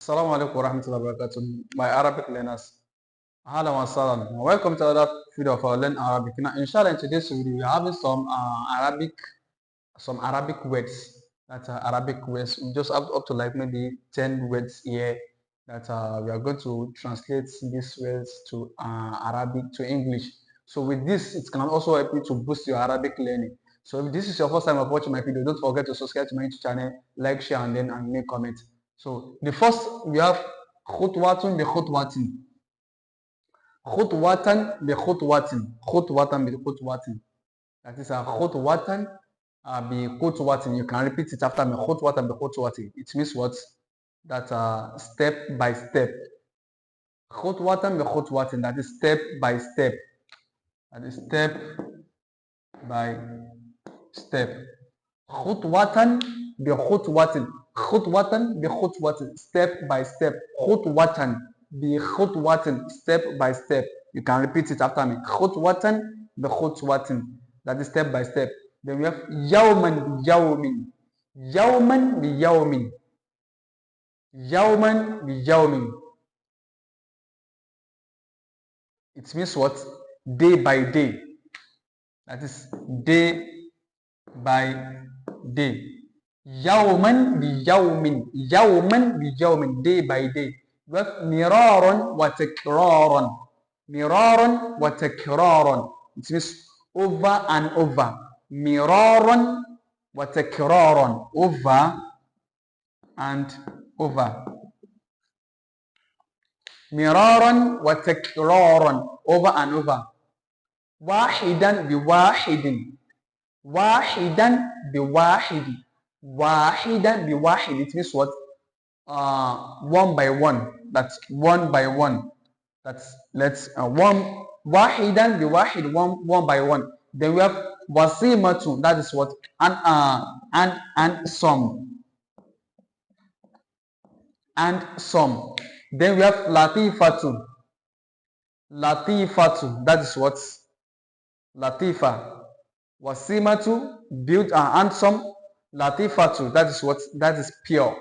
Assalamu alaikum warahmatullahi wabarakatuh, my Arabic learners. Hello and salam. Welcome to another video of our Learn Arabic. Now, inshallah, in today's video, we are having some Arabic words. That's Arabic words. We just have up to like maybe 10 words here that we are going to translate these words to Arabic to English. So with this, it can also help you to boost your Arabic learning. So if this is your first time of watching my video, don't forget to subscribe to my YouTube channel, like, share, and then make comment. So the first we have khutwatun bi khutwatin. Khutwatan bi khutwatin. Khutwatan bi khutwatin. That is a khutwatan bi khutwatin. You can repeat it after me. Khutwatan bi khutwatin. It means what? That step by step. Khutwatan bi khutwatin. That is step by step. That is step by step. Khutwatan bi khutwatin. Khutwatan bi khutwatin. Step by step. Khutwatan bi khutwatin. Step by step. You can repeat it after me. Khutwatan bi khutwatin. That is step by step. Then we have yawman bi yawmin. Yawman bi yawmin. Yawman bi yawmin. It means what? Day by day. That is day by day. Yawman bi yawmin. Yawman bi yawmin. Day by day. We have miraran wa takraran. Miraran wa takraran. It means over and over. Miraran wa takraran. Over and over. Miraran wa takraran. Over and over. Wahidan bi wahidin. Wahidan bi wahidi. Wahidan bi wahid. It means what? One by one. That's one by one. That's one. Wahidan bi wahid. One by one. Then we have wasimatu. That is what? And some. And some. Then we have latifatu. Latifatu. That is what? Latifa. Wasimatu. Built and some. Latifatu. That is what? That is pure.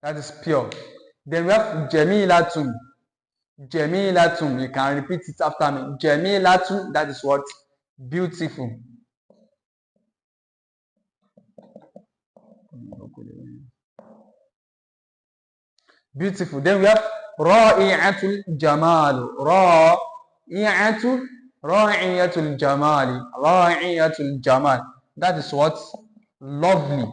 That is pure. Then we have jamilatun. Jamilatun. You can repeat it after me. Jamilatun. That is what? Beautiful. Beautiful. Then we have ra'i'atul jamal. Ra'i'atul jamal. Ra'i'atul jamal. That is what? Lovely.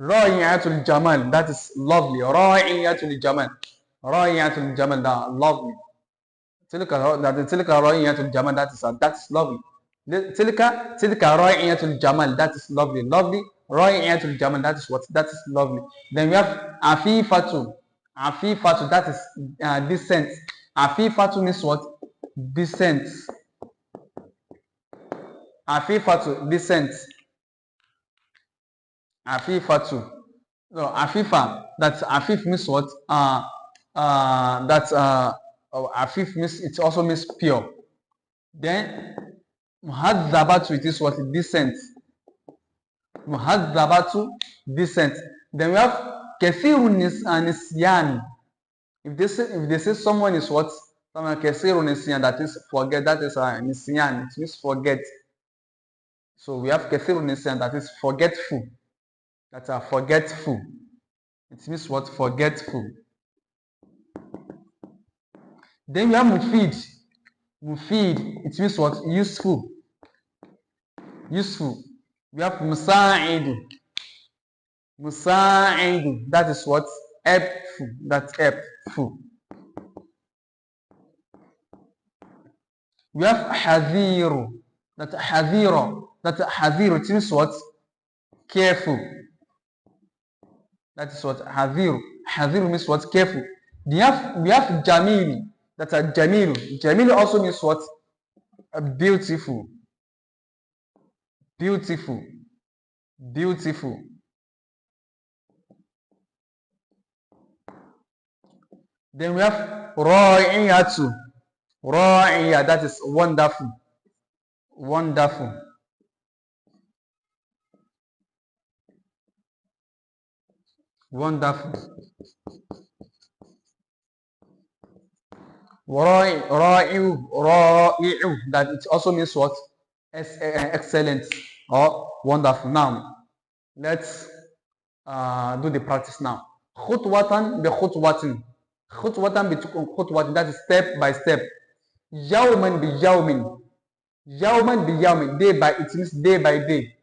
Ra'i'atul jamal. That is lovely. Ra'i'atul jamal. Ra'i'atul jamal. That lovely. Tilka ra'i'atul jamal. That's lovely. Tilka ra'i'atul jamal. That is lovely. Lovely. Ra'i'atul jamal. That is what? That is lovely. Then we have afifatu. Afifatu. That is descent. Afifatu means what? Descent. Afifatu. Descent. Afifatu. No, afifa. That's afif means what? Afif means, it also means pure. Then muhadzabatu, it is what? Descent. Muhadzabatu, descent. Then we have kathirun nisyan. If they say someone is what? Someone kathirun nisyan, that is forget. That is nisyan. It means forget. So we have kathirun nisyan, that is forgetful. That's forgetful. It means what? Forgetful. Then we have mufid. Mufid. It means what? Useful. Useful. We have musa'id. Musa'id. That is what? Helpful. That's helpful. We have hadiru. That's hadiru. That's hadiru. It means what? Careful. That is what? Hadiru. Hadiru means what? Careful. We have jamil. That's a jamil. Jamil also means what? Beautiful. Beautiful. Beautiful. Then we have ra'iyatu. Ra'iya. That is wonderful. Wonderful. wonderful. Ra'i'u, that it also means what? Excellent or wonderful. Now, let's do the practice now. Khutwatan bi khutwatin. Khutwatan bi khutwatin, that is step by step. Yawman bi yawmin. Yawman bi yawmin, day by, it means day by day.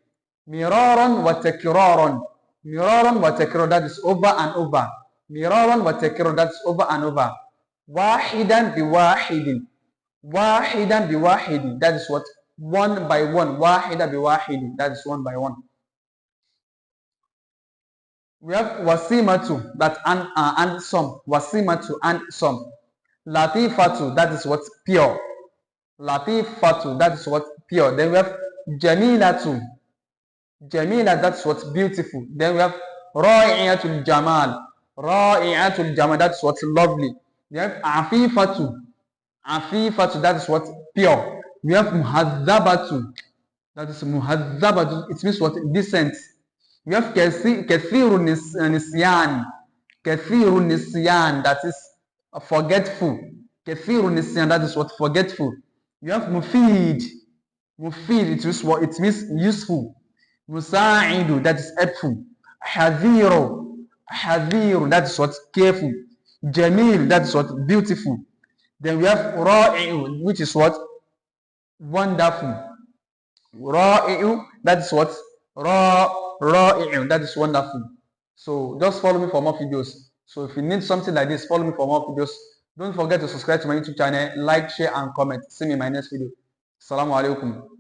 Miraran wa takraran. Miraran wa takraran, that is over and over. Miraran wa takraran, that is over and over. Wahidan bi wahidin. Wahidan bi wahidin, that is what? One by one. Wahida bi wahidin, that is one by one. We have wasimatu, that and some. Wasimatu and some. Latifatu, that is what? Pure. Latifatu, that is what? Pure. Then we have jamilatu. Jamila, that's what's beautiful. Then we have ra'i'atul jamal. Ra'i'atul jamal, that's what's lovely. We have afifatu. Afifatu, that is what? Pure. We have muhazzabatu. That is muhazzabatu. It means what? Decent. We have kathirun nisyan. Kathirun nisyan, that is forgetful. Kathirun nisyan, that is what? Forgetful. You have mufid. Mufid, it means useful. Musa'idu, that is helpful. Hadhiru, that is what? Careful. Jamil, that is what? Beautiful. Then we have ra'i'u, which is what? Wonderful. Ra'i'u, that is what? Ra'i'u, that is wonderful. So just follow me for more videos. So if you need something like this, follow me for more videos. Don't forget to subscribe to my YouTube channel, like, share, and comment. See me in my next video. Assalamu alaikum.